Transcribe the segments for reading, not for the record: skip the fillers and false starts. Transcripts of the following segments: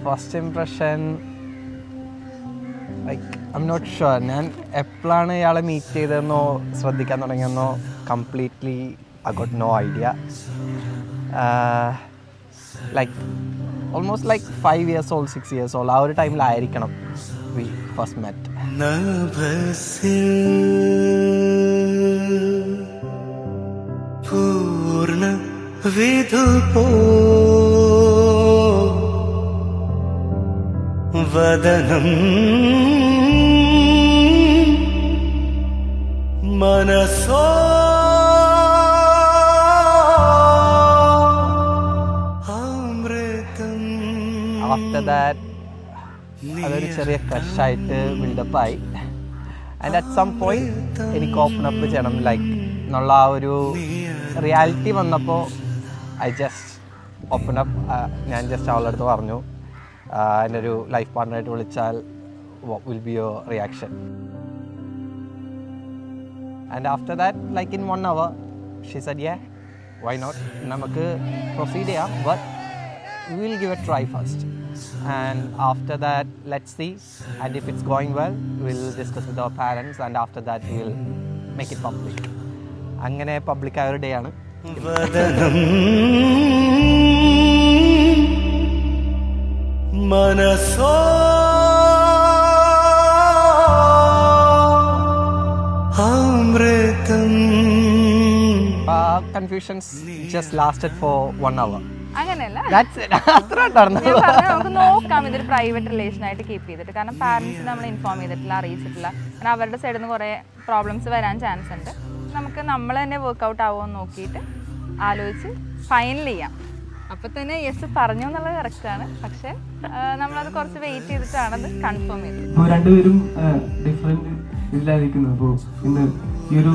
First impression like I am not sure. ഞാൻ എപ്പോഴാണ് ഇയാളെ മീറ്റ് ചെയ്തതെന്നോ ശ്രദ്ധിക്കാൻ തുടങ്ങിയെന്നോ completely I got no idea. Like almost like 5 years old 6 years old ആ ഒരു ടൈമിലായിരിക്കണം വി ഫസ്റ്റ് മെറ്റ്. പൂർണ്ണ വിധുപോ വദനം മനസോ അമൃതം. ആഫ്റ്റർ ദാറ്റ് അതൊരു ചെറിയ ക്രഷായിട്ട് ബിൽഡപ്പായി. ആൻഡ് അറ്റ് സം പോയിന്റ് എനിക്ക് ഓപ്പൺ അപ്പ് ചെയ്യണം ലൈക്ക് എന്നുള്ള ആ ഒരു റിയാലിറ്റി വന്നപ്പോൾ ഐ ജസ്റ്റ് ഓപ്പൺ അപ്പ്. ഞാൻ ജസ്റ്റ് അവളുടെ അടുത്ത് പറഞ്ഞു എൻ്റെ ഒരു ലൈഫ് പാർട്ട്ണറായിട്ട് വിളിച്ചാൽ will be your reaction. And after that like in 1 hour she said yeah why not, നമുക്ക് പ്രൊസീഡ് ചെയ്യാം, but we will give a try first, and after that let's see, and if it's going well we'll discuss with our parents, and after that we'll make it public. അങ്ങനെ public ആയ ഒരു day ആണ്. മനസോ അമൃതം. Confusions just lasted for 1 hour. അങ്ങനെയല്ല, അത്ര ഉണ്ടായിരുന്നു. നമുക്ക് നോക്കാം ഇതൊരു പ്രൈവറ്റ് റിലേഷൻ ആയിട്ട് കീപ്പ് ചെയ്തിട്ട്. കാരണം പാരൻസ് നമ്മൾ ഇൻഫോം ചെയ്തിട്ടില്ല, അറിയിച്ചിട്ടില്ല. കാരണം അവരുടെ സൈഡിൽ നിന്ന് കുറേ പ്രോബ്ലംസ് വരാൻ ചാൻസ് ഉണ്ട്. നമുക്ക് നമ്മൾ തന്നെ വർക്കൗട്ട് ആവുമെന്ന് നോക്കിയിട്ട് ആലോചിച്ച് ഫൈനൽ ചെയ്യാം. അപ്പം തന്നെ യെസ് പറഞ്ഞു എന്നുള്ളത് കറക്റ്റാണ്. പക്ഷേ നമ്മളത് കുറച്ച് വെയിറ്റ് ചെയ്തിട്ടാണ് അത് കൺഫേം ചെയ്തത്. രണ്ടുപേരും ഡിഫറെൻറ്റ് ഇതിലായിരിക്കുന്നു. അപ്പോൾ ഇന്ന് ഈ ഒരു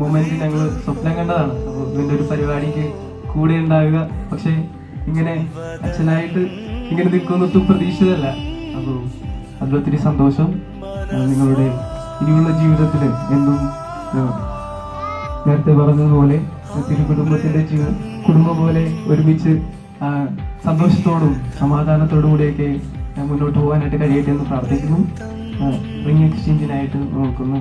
മൊമെന്റ് ഞങ്ങൾ സ്വപ്നം കണ്ടതാണ്. അപ്പോൾ ഇതിൻ്റെ ഒരു പരിപാടിക്ക് കൂടെ ഉണ്ടാവുക, പക്ഷേ ഇങ്ങനെ അച്ഛനായിട്ട് ഇങ്ങനെ നിൽക്കുന്നൊട്ടും പ്രതീക്ഷിതല്ല. അപ്പോൾ അതിലൊത്തിരി സന്തോഷം. നിങ്ങളുടെ ഇനിയുള്ള ജീവിതത്തിൽ എന്നും നേരത്തെ പറഞ്ഞതുപോലെ തിരുകുടുംബത്തിൻ്റെ കുടുംബം പോലെ ഒരുമിച്ച് സന്തോഷത്തോടും സമാധാനത്തോടു കൂടിയൊക്കെ മുന്നോട്ട് പോകാനായിട്ട് കഴിയട്ടെ എന്ന് പ്രാർത്ഥിക്കുന്നു. റിംഗ് എക്സ്ചേഞ്ചിനായിട്ട് നോക്കുന്നു.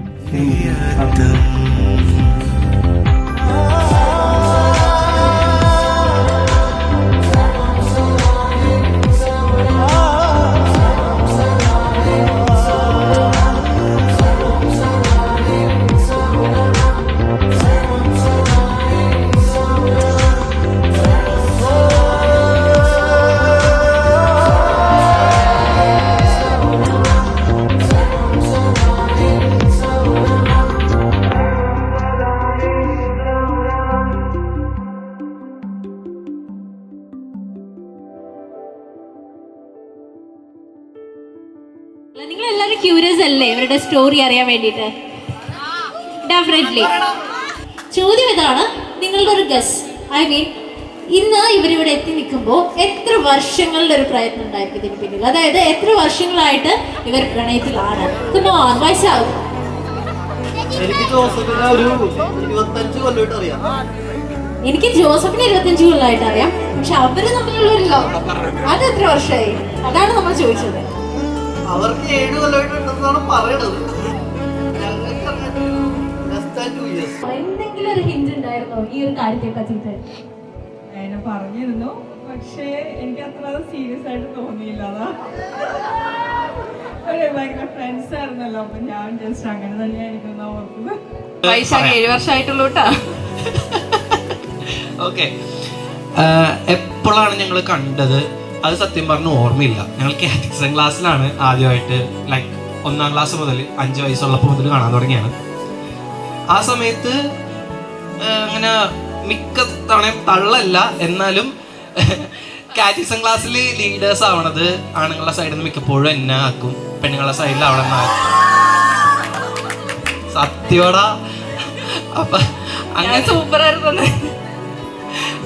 നിങ്ങൾ എല്ലാവരും ക്യൂരിയസ് അല്ലേ ഇവരുടെ സ്റ്റോറി അറിയാൻ വേണ്ടിയിട്ട്? ഡെഫിനറ്റ്ലി. ചോദ്യം ഇതാണ്, നിങ്ങളുടെ ഒരു ഗസ്. ഐ മീൻ ഇന്ന് ഇവരിവിടെ എത്തി നിൽക്കുമ്പോൾ എത്ര വർഷങ്ങളുടെ ഒരു പ്രയത്നം ഉണ്ടായിരിക്കും ഇതിന് പിന്നിൽ? അതായത് എത്ര വർഷങ്ങളായിട്ട് ഇവർ പ്രണയത്തിലാണ്? വയസ്സാവും. എനിക്ക് ജോസഫിനെ ഒരു 25 കൊല്ലമായിട്ട് അറിയാം. എനിക്ക് ജോസഫിനെ 25 കൊല്ലമായിട്ട് അറിയാം. പക്ഷെ അവര് തമ്മിലുള്ള ഒരു ലവ് അത് എത്ര വർഷമായി? അതാണ് നമ്മൾ ചോദിച്ചത്. അവർക്ക് 7 കൊല്ലമായിട്ടുണ്ടെന്നാണ് പറയണത്. എന്തെങ്കിലും ഒരു ഹിന്റ് ഉണ്ടായിരുന്നോ ഈ ഒരു കാര്യത്തെ പറ്റിയിട്ട്? എന്നെ പറഞ്ഞിരുന്നു, പക്ഷേ എനിക്ക് അത്ര സീരിയസ് ആയിട്ട് തോന്നിയില്ല. അതാ ഭയങ്കര ഫ്രണ്ട്സ് ആയിരുന്നല്ലോ, അപ്പൊ ഞാൻ ജസ്റ്റ് അങ്ങനെ തന്നെയായിരിക്കും എന്നാ ഓർക്കുന്നത്. 7 വർഷമായിട്ടുള്ളൂ കേട്ടോ. ഓക്കെ, എപ്പോഴാണ് ഞങ്ങൾ കണ്ടത് അത് സത്യം പറഞ്ഞ ഓർമ്മയില്ല. ഞങ്ങൾ കാറ്റഗിസം ക്ലാസ്സിലാണ് ആദ്യമായിട്ട്, ലൈക്ക് 1ാം ക്ലാസ് മുതൽ 5 വയസ്സുള്ളപ്പോൾ മുതൽ കാണാൻ തുടങ്ങിയാണ്. ആ സമയത്ത് അങ്ങനെ മിക്ക തവണയും തള്ളല്ല, എന്നാലും കാറ്റഗിസം ക്ലാസ്സിൽ ലീഡേഴ്സ് ആവണത് ആണുങ്ങളുടെ സൈഡിൽ നിന്ന് മിക്കപ്പോഴും എന്നെ ആക്കും, പെണ്ണുങ്ങളുടെ സൈഡിൽ അവിടെ സത്യോടാ. അപ്പൊ അങ്ങനെ സൂപ്പറായിരുന്നു.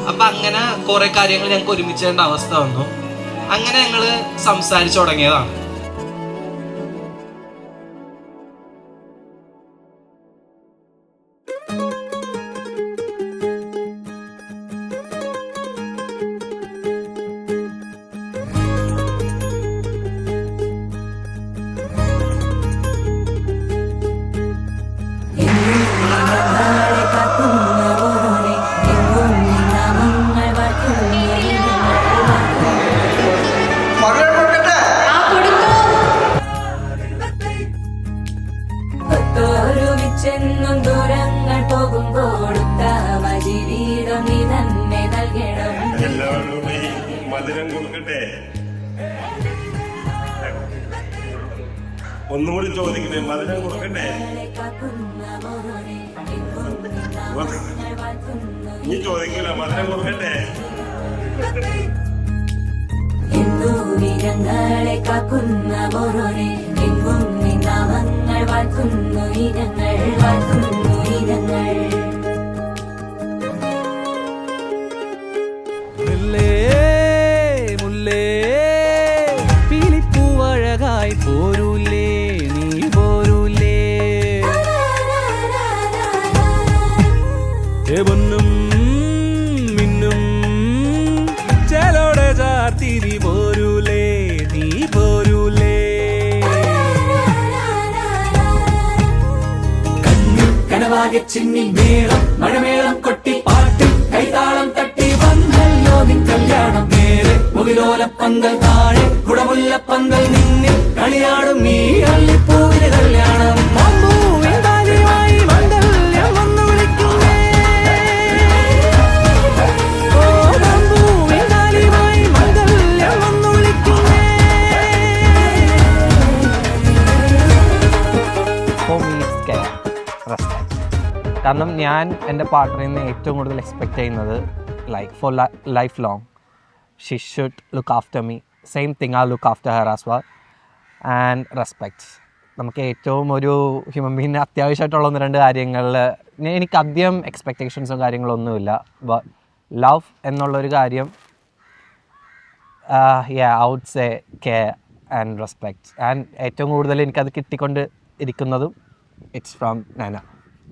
അപ്പൊ അങ്ങനെ കുറെ കാര്യങ്ങൾ ഞങ്ങൾക്ക് ഒരുമിച്ചേണ്ട അവസ്ഥ വന്നു. അങ്ങനെ ഞങ്ങള് സംസാരിച്ചു തുടങ്ങിയതാണ്. മധുരം കൊടുക്കട്ടെ? ഒന്നും കൂടി ചോദിക്കട്ടെ, മധുരം കൊടുക്കട്ടെ? ഇനി ചോദിക്കില്ല, മധുരം കൊടുക്കട്ടെ? ഞങ്ങളെ കാക്കുന്ന ഓരോരെ എങ്ങും നാമങ്ങൾ വാഴ്ത്തുന്നു ഇനങ്ങൾ വാഴ്ത്തുന്നു ഇനങ്ങൾ. പീലിപ്പൂവഴകായി പോരൂലേ നീ പോരൂലേ? പൊന്നും മിന്നും ചേലോടെ ചാർത്തിരി പോരൂലേ നീ പോരൂലേ? കനവാകെ ചിന്നി മേളം മഴമേളം കൊട്ടി പാട്ടി കൈതാളം തട്ടി വന്നല്ലോ നിൻ കല്യാണം. നേരെ മുകിലോലപ്പന്തൽ താഴെ കുടമുല്ലപ്പന്തൽ നിന്നിൽ കളിയാടും ഈ അള്ളിപ്പൂവിന് കല്യാണം. കാരണം ഞാൻ എൻ്റെ പാർട്ട്ണറിൽ നിന്ന് ഏറ്റവും കൂടുതൽ എക്സ്പെക്റ്റ് ചെയ്യുന്നത് like for life long she should look after me, same thing I look after her as well, and respect. നമുക്ക് ഏറ്റവും ഒരു ഹ്യൂമൻ ബീങ്ങിന് അത്യാവശ്യമായിട്ടുള്ള 1-2 കാര്യങ്ങളിൽ എനിക്ക് അധികം എക്സ്പെക്റ്റേഷൻസോ കാര്യങ്ങളൊന്നുമില്ല. ബട്ട് ലവ് എന്നുള്ളൊരു കാര്യം I would say care and respect, and ഏറ്റവും കൂടുതൽ എനിക്കത് കിട്ടിക്കൊണ്ട് ഇരിക്കുന്നതും it's from Naina.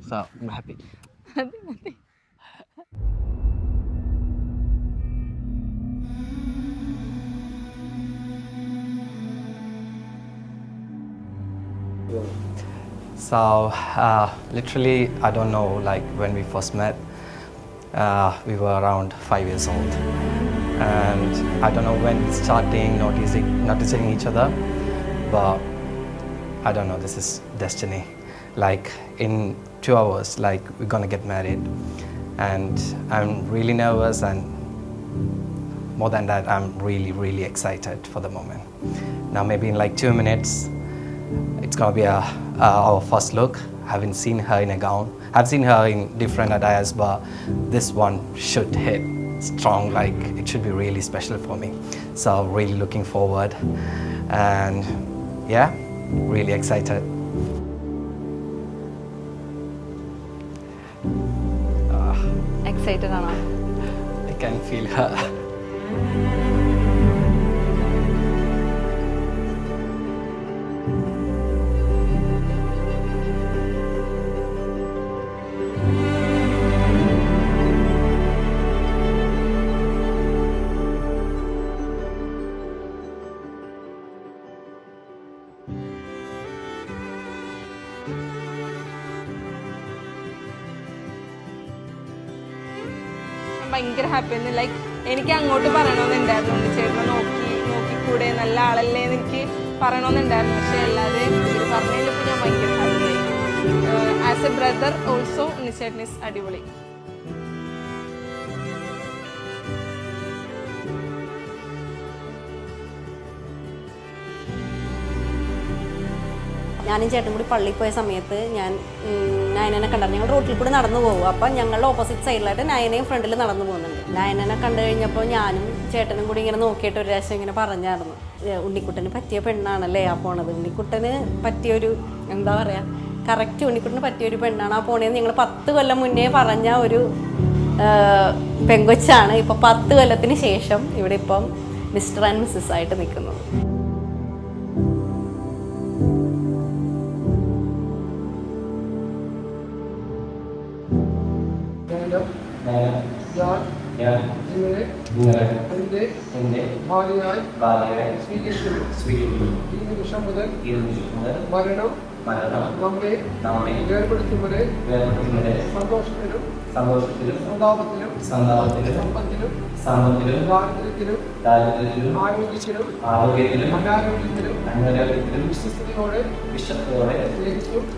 So I'm happy. So literally I don't know, like when we first met we were around 5 years old, and I don't know when we starting noticing each other, but I don't know, this is destiny. Like in 2 hours, like we're gonna get married, and I'm really nervous, and more than that, I'm really, really excited for the moment. Now maybe in like 2 minutes, it's gonna be our first look. I haven't seen her in a gown. I've seen her in different attires, but this one should hit strong. Like it should be really special for me. So really looking forward, and yeah, really excited. Excited ആണോ? I can feel her. ഭയങ്കര ഹാപ്പിയാണ്. Like എനിക്ക് അങ്ങോട്ട് പറയണമെന്നുണ്ടായിരുന്നു, ചേട്ടനെ നോക്കിക്കൂടെ, നല്ല ആളല്ലേ എന്ന് എനിക്ക് പറയണമെന്നുണ്ടായിരുന്നു. പക്ഷേ എല്ലാവരും ഇവർ പറഞ്ഞതിലിപ്പോൾ ഞാൻ ഭയങ്കര ഹാപ്പിയായി. ആസ് എ ബ്രദർ ഓൾസോ നിശ്ചേട്ടൻ ഈസ് അടിപൊളി. ഞാനും ചേട്ടനും കൂടി പള്ളിയിൽ പോയ സമയത്ത് നയനനെ കണ്ടായിരുന്നു. ഞങ്ങൾ റോട്ടിൽ കൂടെ നടന്നു പോകും. അപ്പം ഞങ്ങളുടെ ഓപ്പോസിറ്റ് സൈഡിലായിട്ട് നയനയും ഫ്രണ്ടിൽ നടന്നു പോകുന്നുണ്ട്. നയനനെ കണ്ടു കഴിഞ്ഞപ്പോൾ ഞാനും ചേട്ടനും കൂടി ഇങ്ങനെ നോക്കിയിട്ട് ഒരു പ്രാവശ്യം ഇങ്ങനെ പറഞ്ഞായിരുന്നു, ഉണ്ണിക്കുട്ടന് പറ്റിയ പെണ്ണാണല്ലേ ആ പോണത്, ഉണ്ണിക്കുട്ടന് പറ്റിയൊരു എന്താ പറയുക, കറക്റ്റ് ഉണ്ണിക്കുട്ടന് പറ്റിയൊരു പെണ്ണാണ് ആ പോണേന്ന് ഞങ്ങൾ 10 കൊല്ലം മുന്നേ പറഞ്ഞ ഒരു പെങ്കൊച്ചാണ് ഇപ്പോൾ 10 കൊല്ലത്തിന് ശേഷം ഇവിടെ ഇപ്പം മിസ്റ്റർ ആൻഡ് മിസ്സസ് ആയിട്ട് നിൽക്കുന്നത്. എന്റെ ഭാര്യയായി സ്വീകരിക്കുന്നു. ഈ നിമിഷം മുതൽ മരണം നമ്മെ വേർപെടുത്തുന്നത് സന്തോഷത്തിലും സന്താപത്തിലും സമ്പത്തിലും ദാരിദ്ര്യത്തിലും ആരോഗ്യത്തിലും അനാരോഗ്യത്തിലും വിശ്വസ്തയോടെ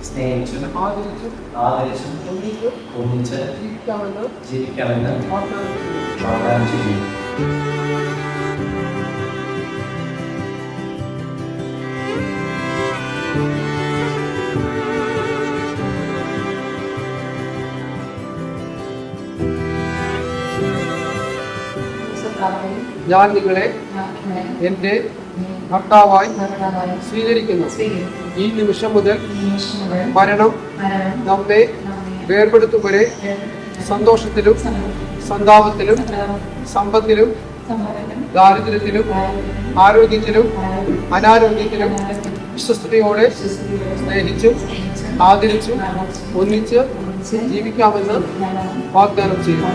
സ്നേഹിച്ചും ആദരിച്ചും ഒന്നിച്ച് ജീവിക്കാമെന്ന് വാഗ്ദാനം ചെയ്യുന്നു. ഞാൻ നിങ്ങളെ എൻ്റെ ഭർത്താവായി സ്വീകരിക്കുന്നു. ഈ നിമിഷം മുതൽ മരണം നമ്മെ വേർപെടുത്തും വരെ സന്തോഷത്തിലും സന്താപത്തിലും സമ്പത്തിലും ദാരിദ്ര്യത്തിലും ആരോഗ്യത്തിലും അനാരോഗ്യത്തിലും വിശ്വസ്തയോടെ സ്നേഹിച്ചും ആദരിച്ചും ഒന്നിച്ച് ജീവിക്കാമെന്ന് വാഗ്ദാനം ചെയ്യുന്നു.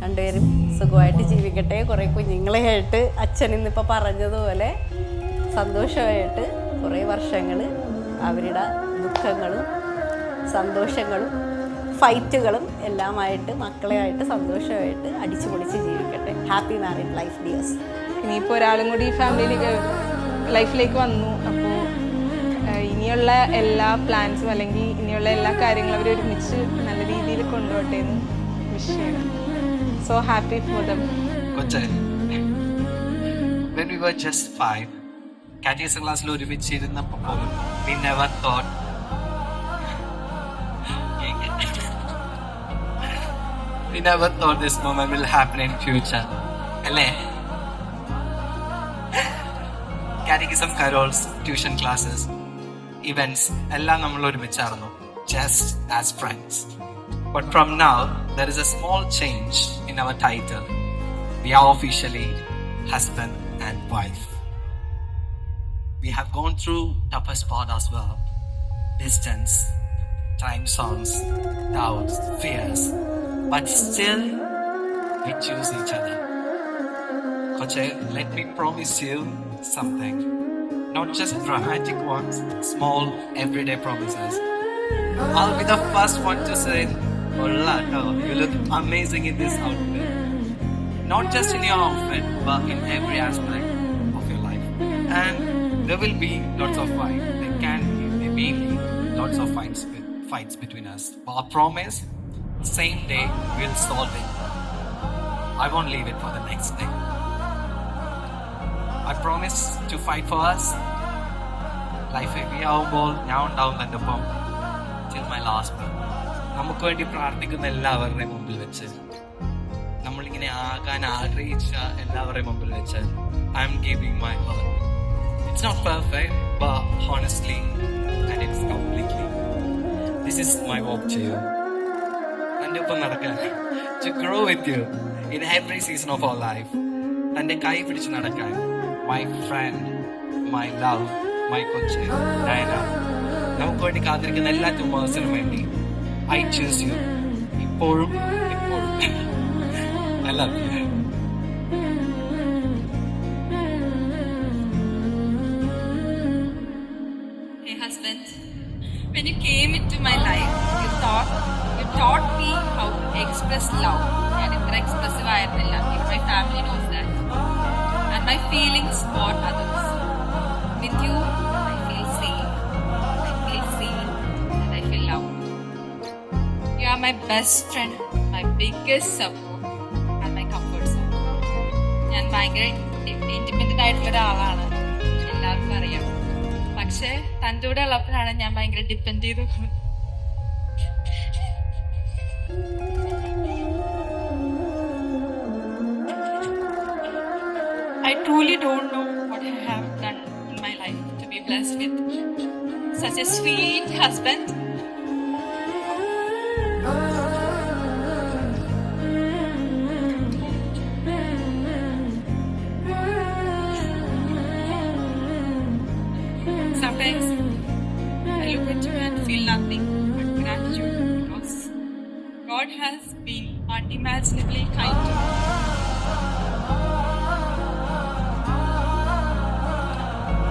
രണ്ടുപേരും സുഖമായിട്ട് ജീവിക്കട്ടെ. കുറേ കുഞ്ഞുങ്ങളെ ആയിട്ട് അച്ഛൻ ഇന്നിപ്പോൾ പറഞ്ഞതുപോലെ സന്തോഷമായിട്ട് കുറേ വർഷങ്ങൾ അവരുടെ ദുഃഖങ്ങളും സന്തോഷങ്ങളും ഫൈറ്റുകളും എല്ലാമായിട്ട് മക്കളെയായിട്ട് സന്തോഷമായിട്ട് അടിച്ചു പൊളിച്ച് ജീവിക്കട്ടെ. Happy married life dears. ഇനിയിപ്പോൾ ഒരാളും കൂടി ഫാമിലിയിലേക്ക് ലൈഫിലേക്ക് വന്നു. അപ്പോൾ ഇനിയുള്ള എല്ലാ പ്ലാൻസും അല്ലെങ്കിൽ ഇനിയുള്ള എല്ലാ കാര്യങ്ങളും അവർ ഒരുമിച്ച് നല്ല രീതിയിൽ കൊണ്ടുപോട്ടെ എന്ന് വിഷ് ചെയ്യണം. So happy for them. കൊച്ചേ, when we were just 5, catechism ക്ലാസ്സിൽ ഒരുമിച്ചിരുന്നപ്പോൾ പോലും we never thought this moment will happen in future. അല്ലേ? Catechism, carols, tuition classes, events എല്ലാം നമ്മൾ ഒരുമിച്ചായിരുന്നു, just as friends. But from now, there is a small change in our title. We are officially husband and wife. We have gone through toughest part as well. Distance, time zones, doubts, fears. But still, we choose each other. Koche, let me promise you something. Not just dramatic ones, small, everyday promises. I'll be the first one to say, "Hola, you look amazing in this outfit." Not just in your outfit, but in every aspect of your life. And there will be lots of fights. There can be, there may be lots of fights between us. But I promise, same day we'll solve it. I won't leave it for the next day. I promise to fight for us. Life we ആവുമ്പോൾ ഞാൻ ഉണ്ടാവും തൻ്റെ ഒപ്പം till my last breath. നമുക്ക് വേണ്ടി പ്രാർത്ഥിക്കുന്ന എല്ലാവരുടെയും മുമ്പിൽ വെച്ച്, നമ്മളിങ്ങനെ ആകാൻ ആഗ്രഹിച്ച എല്ലാവരുടെയും മുമ്പിൽ വെച്ച് I am giving my heart. It's not perfect, but honestly, and it's completely. This is my walk to you. എൻ്റെ ഒപ്പം നടക്കാൻ, to grow with you in every season of our life. തൻ്റെ കൈ പിടിച്ച് നടക്കാൻ, my friend, my love, my കൊച്ചെ Diana. നമുക്ക് വേണ്ടി കാത്തിരിക്കുന്ന എല്ലാ ട്യൂമേഴ്സിനും വേണ്ടി I choose you. ഇപ്പോഴും എപ്പോഴും. I love you. Hey husband, when you came into my life, you taught me how to express love. ഞാൻ ഇത്ര എക്സ്പ്രസീവ് ആയിരുന്നില്ല. My family knows that. And my feelings for others. With you, I feel seen, and I feel loved. You are my best friend, my biggest support, and my comfort zone. ഞാൻ ഭയങ്കര independent ആയിട്ടുള്ള ഒരാളാണ്, എല്ലാവർക്കും അറിയാം. പക്ഷേ തൻ്റെ കൂടെ ഉള്ളപ്പോഴാണ് ഞാൻ ഭയങ്കര ഡിപ്പെൻഡ് ചെയ്ത്. I truly don't know what I have done in my life to be blessed with such a sweet husband Sometimes I look at you and feel nothing but gratitude because God has been unimaginably kind to me.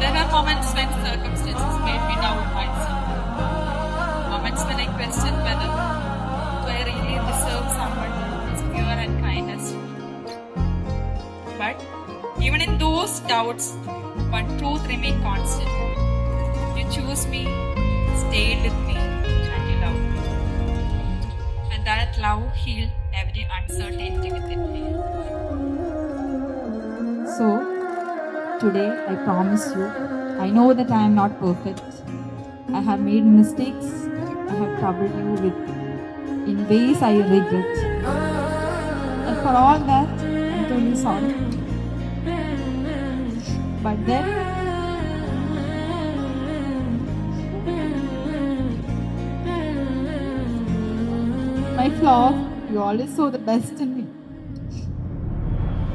There are moments when circumstances made me doubt myself. Moments when I question whether do I really deserve someone who's pure and kindness. But even in those doubts, one truth remained constant. You chose me, stayed with me, and you loved me. And that love healed every uncertainty within me. So, today I promise you, I know that I am not perfect. I have made mistakes. I have troubled you in ways I regret. And for all that, I'm truly sorry. But then, my flaw, you always saw the best in me.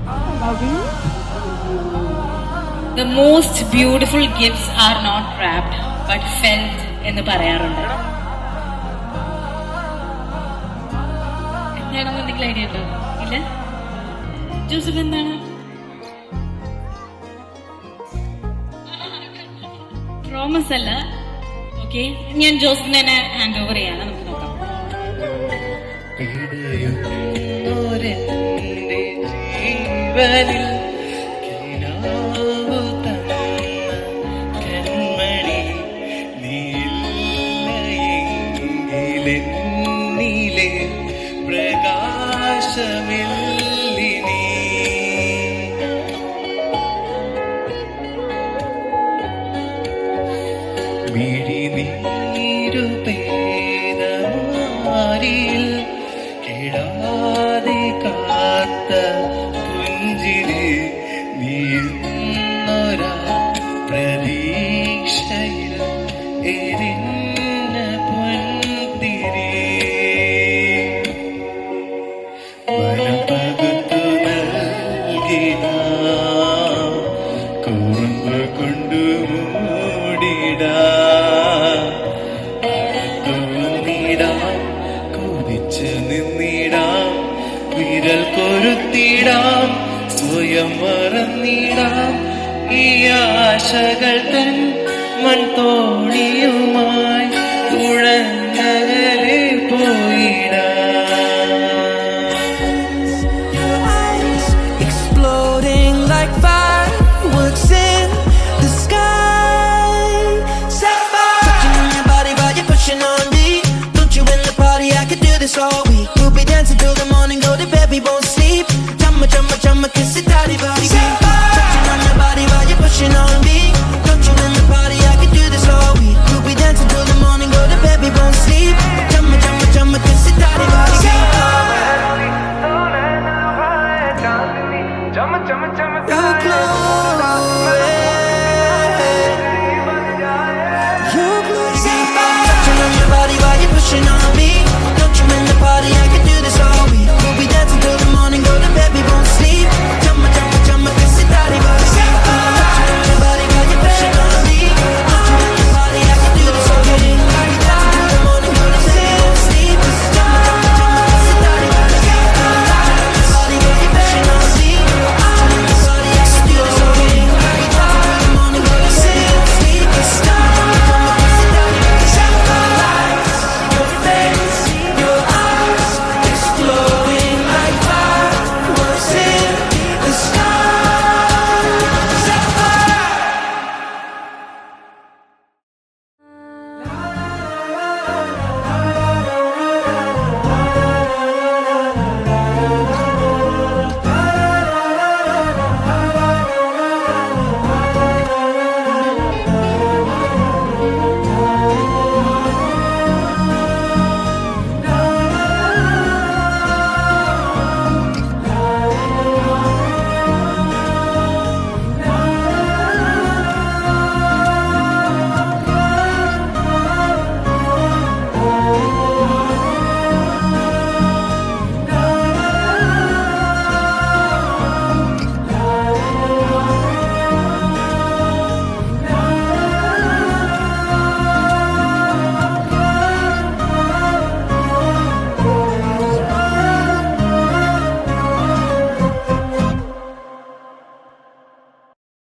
I love you. The most beautiful gifts are not wrapped but felt എന്ന് പറയാറുണ്ട്. എന്താണെന്ന് എന്തെങ്കിലും idea ഉണ്ടോ? ഇല്ല? Joseph എന്താണ്? Promise അല്ല. Okay, ഞാൻ ജോസഫിനെ തന്നെ ഹാൻഡ് ഓവർ ചെയ്യാണ്. നമുക്ക് നോക്കാം. ജീവനിൽ കിനാവു തന്ന കൺമണി നീയില്ലെങ്കിലെന്നിലെ പ്രകാശമില്ലിനി മിഴിനീരു പേദമാരിൽ കിടാതെ കാത്ത പുഞ്ചിരി നീയുന്നൊരാ പ്രതീക്ഷയിൽ എരിഞ്ഞ പൊൻതിരി വനം പകുത്തു നൽകിട കുറുമ്പ് കൊണ്ടു മൂടിടാം തോന്നിടാം കൊതിച്ചു നിന്നിടാം വിരൽ കൊരുത്തിടാം സ്വയം മറന്നിടാം ഈ ആശകൾ തൻ മൺതോണിയുമായി ഉഴന്നകലെ പോയിടാം. Exploding like fireworks in the sky. Sapphire. Touching on your body while you're pushing on me. Don't you in the party? I could do this all week. We'll be dancing till the morning, go to bed, we won't sleep. Chumma, chumma, chumma, kiss it, daddy, body. Touching on your body while you're pushing on me. Don't you in the party? I could do this all week. We'll be dancing till the morning, go to bed, we won't sleep. Chumma, chumma, chumma, kiss it, daddy, body. You're glowing. You're glowing. Touching on your body while you're pushing on